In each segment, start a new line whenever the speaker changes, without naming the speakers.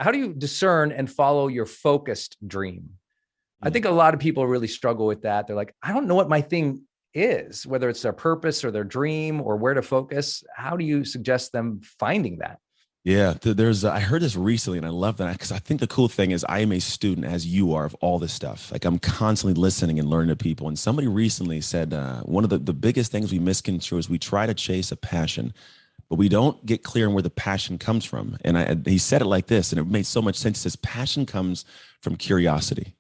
how do you discern and follow your focused dream? I think a lot of people really struggle with that. They're like, I don't know what my thing is, whether it's their purpose or their dream or where to focus. How do you suggest them finding that?
Yeah, I heard this recently and I love that because I think the cool thing is I am a student, as you are, of all this stuff. Like I'm constantly listening and learning to people. And somebody recently said one of the biggest things we misconstrue is we try to chase a passion, but we don't get clear on where the passion comes from. And he said it like this, and it made so much sense. He says, passion comes from curiosity.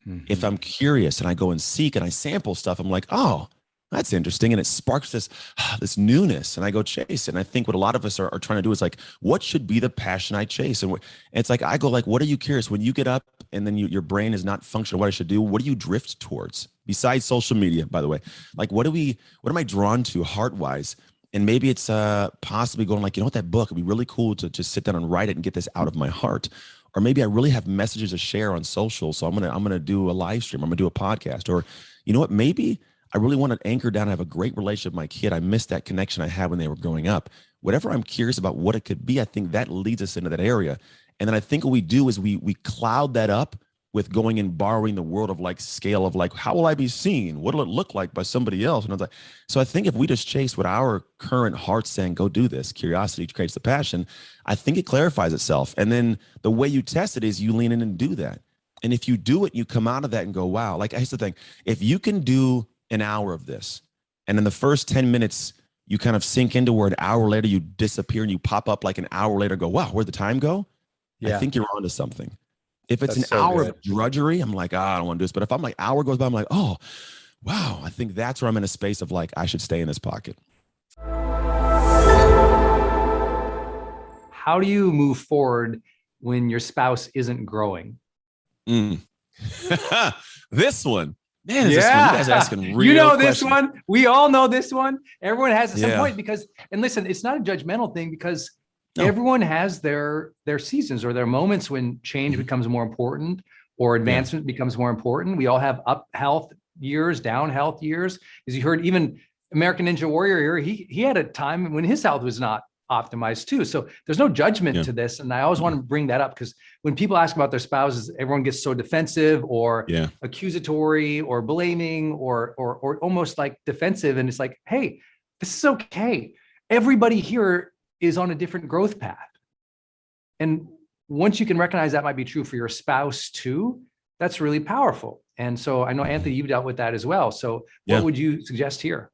Mm-hmm. If I'm curious and I go and seek and I sample stuff, I'm like, oh, that's interesting. And it sparks this newness and I go chase. And I think what a lot of us are trying to do is like, what should be the passion I chase? And it's like, I go like, what are you curious? When you get up and then your brain is not functional, what I should do, what do you drift towards besides social media, by the way? Like, what am I drawn to heart wise? And maybe it's possibly going like, you know what, that book would be really cool to just sit down and write it and get this out of my heart. Or maybe I really have messages to share on social. So I'm gonna do a live stream. I'm gonna do a podcast. Or you know what, maybe I really want to anchor down and have a great relationship with my kid. I missed that connection I had when they were growing up. Whatever I'm curious about what it could be, I think that leads us into that area. And then I think what we do is we cloud that up with going and borrowing the world of like scale of like, how will I be seen? What will it look like by somebody else? And I was like, so I think if we just chase what our current heart's saying, go do this, curiosity creates the passion, I think it clarifies itself. And then the way you test it is you lean in and do that. And if you do it, you come out of that and go, wow. Like here's the thing, if you can do an hour of this, and in the first 10 minutes, you kind of sink into where an hour later you disappear and you pop up like an hour later, go, wow, where'd the time go? Yeah. I think you're onto something. If it's an hour of drudgery, I'm like, I don't want to do this. But if I'm like, hour goes by, I'm like, oh, wow. I think that's where I'm in a space of like, I should stay in this pocket.
How do you move forward when your spouse isn't growing?
This one. Man, is this one? You guys are asking real
You know
questions.
this one. We all know this one. Everyone has at some point because, and listen, it's not a judgmental thing because everyone has their seasons or their moments when change becomes more important or advancement becomes more important. We all have up health years, down health years. As you heard, even American Ninja Warrior, he had a time when his health was not optimized too. So there's no judgment to this. And I always want to bring that up because when people ask about their spouses, everyone gets so defensive or accusatory or blaming or almost like defensive. And it's like, hey, this is okay. Everybody here is on a different growth path. And once you can recognize that might be true for your spouse too, that's really powerful. And so I know, Anthony, you've dealt with that as well. So what would you suggest here?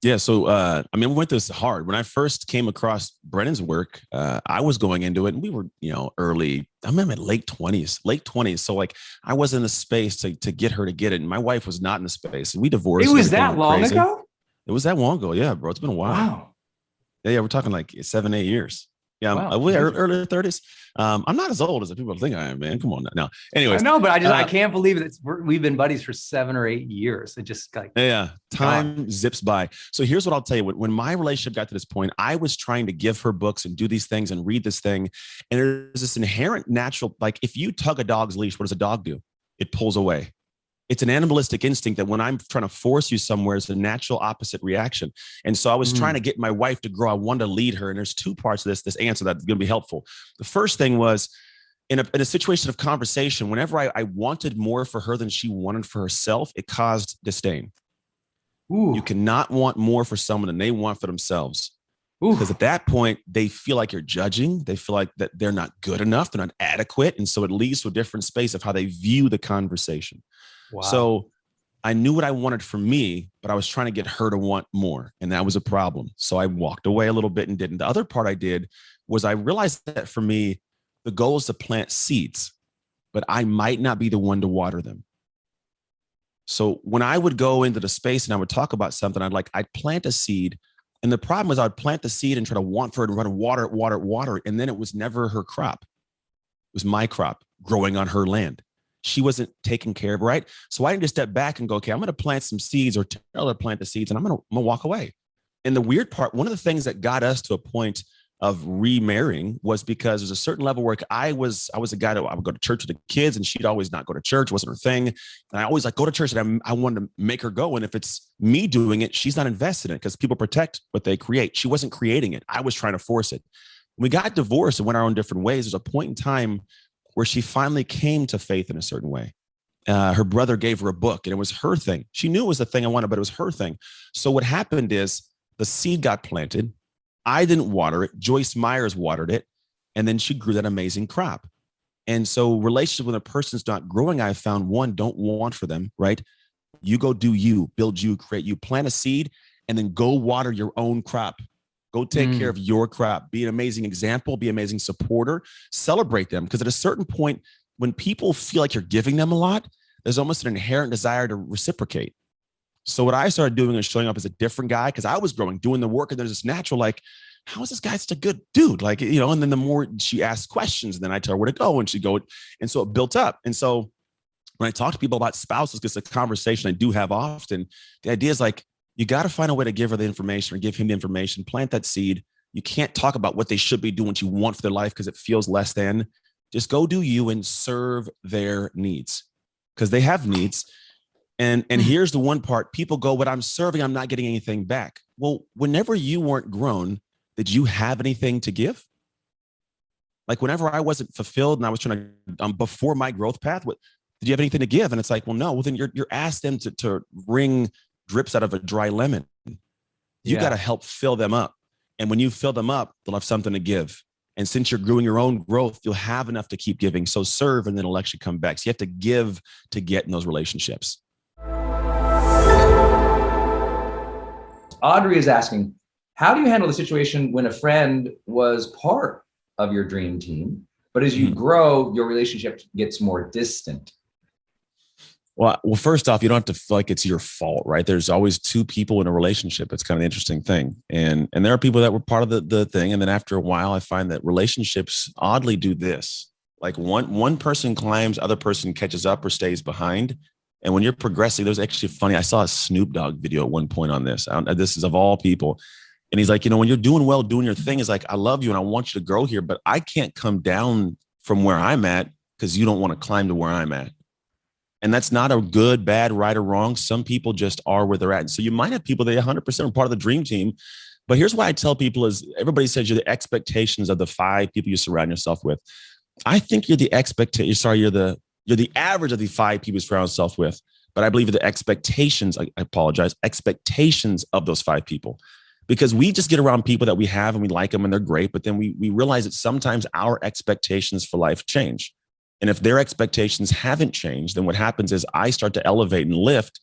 Yeah. So, I mean, we went this hard. When I first came across Brennon's work, I was going into it and we were, early, I remember late 20s. So like I was in the space to get her to get it. And my wife was not in the space and we divorced.
It was that long ago?
It was that long ago. Yeah, bro. It's been a while.
Wow.
Yeah. We're talking like 7-8 years. Yeah.
Wow.
Early 30s. I'm not as old as the people think I am, man. Come on now. Anyways.
I know, but I can't believe that we've been buddies for 7 or 8 years. It just like,
time zips by. So here's what I'll tell you. When my relationship got to this point, I was trying to give her books and do these things and read this thing. And there's this inherent natural, like if you tug a dog's leash, what does a dog do? It pulls away. It's an animalistic instinct that when I'm trying to force you somewhere, it's a natural opposite reaction. And so I was trying to get my wife to grow. I wanted to lead her. And there's two parts of this answer that's going to be helpful. The first thing was in a situation of conversation, whenever I wanted more for her than she wanted for herself, it caused disdain. Ooh. You cannot want more for someone than they want for themselves. Because at that point, they feel like you're judging. They feel like that they're not good enough. They're not adequate. And so it leads to a different space of how they view the conversation. Wow. So I knew what I wanted for me, but I was trying to get her to want more. And that was a problem. So I walked away a little bit and didn't. The other part I did was I realized that for me, the goal is to plant seeds, but I might not be the one to water them. So when I would go into the space and I would talk about something, I'd plant a seed. And the problem was I would plant the seed and try to want for it and run and water it. And then it was never her crop. It was my crop growing on her land. She wasn't taking care of it, right? So I need to step back and go, okay, I'm going to plant some seeds or tell her to plant the seeds and I'm going to walk away. And the weird part, one of the things that got us to a point of remarrying was because there's a certain level where I was a guy that I would go to church with the kids and she'd always not go to church. It wasn't her thing. And I always go to church and I wanted to make her go. And if it's me doing it, she's not invested in it because people protect what they create. She wasn't creating it. I was trying to force it. We got divorced and went our own different ways. There's a point in time where she finally came to faith in a certain way. Her brother gave her a book and it was her thing. She knew it was the thing I wanted, but it was her thing. So what happened is the seed got planted. I didn't water it. Joyce Myers watered it. And then she grew that amazing crop. And so relationship when a person's not growing, I found one, don't want for them, right? You go do you, build you, create you, plant a seed, and then go water your own crop. Go take care of your crop. Be an amazing example, be an amazing supporter, celebrate them. Because at a certain point, when people feel like you're giving them a lot, there's almost an inherent desire to reciprocate. So what I started doing is showing up as a different guy because I was growing, doing the work, and there's this natural like, how is this guy such a good dude? Like, you know, and then the more she asked questions, and then I tell her where to go and she'd go. And so it built up. And so when I talk to people about spouses, because it's a conversation I do have often, the idea is like, you got to find a way to give her the information or give him the information, plant that seed. You can't talk about what they should be doing, what you want for their life because it feels less than. Just go do you and serve their needs because they have needs. And here's the one part. People go, what I'm serving, I'm not getting anything back. Well, whenever you weren't grown, did you have anything to give? Like whenever I wasn't fulfilled and I was trying to, before my growth path, did you have anything to give? And it's like, well, no. Well, then you're asked them to wring drips out of a dry lemon. You got to help fill them up. And when you fill them up, they'll have something to give. And since you're growing your own growth, you'll have enough to keep giving. So serve, and then it'll actually come back. So you have to give to get in those relationships.
Audrey is asking, how do you handle the situation when a friend was part of your dream team, but as you grow, your relationship gets more distant?
Well, first off, you don't have to feel like it's your fault, right? There's always two people in a relationship. It's kind of an interesting thing. And there are people that were part of the thing. And then after a while, I find that relationships oddly do this. Like one person climbs, other person catches up or stays behind. And when you're progressing, there's actually funny. I saw a Snoop Dogg video at one point on this. This is of all people. And he's like, you know, when you're doing well, doing your thing, is like, I love you and I want you to grow here, but I can't come down from where I'm at because you don't want to climb to where I'm at. And that's not a good, bad, right or wrong. Some people just are where they're at. And so you might have people that 100% are part of the dream team. But here's why I tell people is everybody says you're the expectations of the 5 people you surround yourself with. I think you're the you're the average of the 5 people you surround yourself with. But I believe the expectations, I apologize, expectations of those 5 people. Because we just get around people that we have and we like them and they're great. But then we realize that sometimes our expectations for life change. And if their expectations haven't changed, then what happens is I start to elevate and lift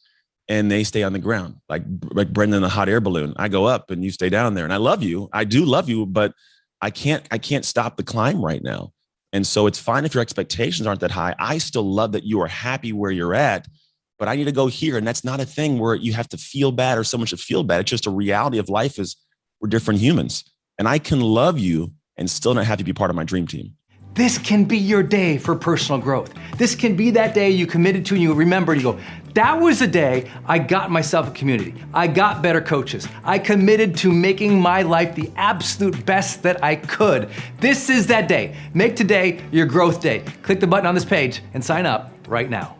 and they stay on the ground. Like BRENDON in the hot air balloon. I go up and you stay down there. And I love you. I do love you, but I can't stop the climb right now. And so it's fine if your expectations aren't that high. I still love that you are happy where you're at, but I need to go here. And that's not a thing where you have to feel bad or someone should feel bad. It's just a reality of life is we're different humans. And I can love you and still not have to be part of my dream team.
This can be your day for personal growth. This can be that day you committed to and you remember and you go, that was the day I got myself a community. I got better coaches. I committed to making my life the absolute best that I could. This is that day. Make today your growth day. Click the button on this page and sign up right now.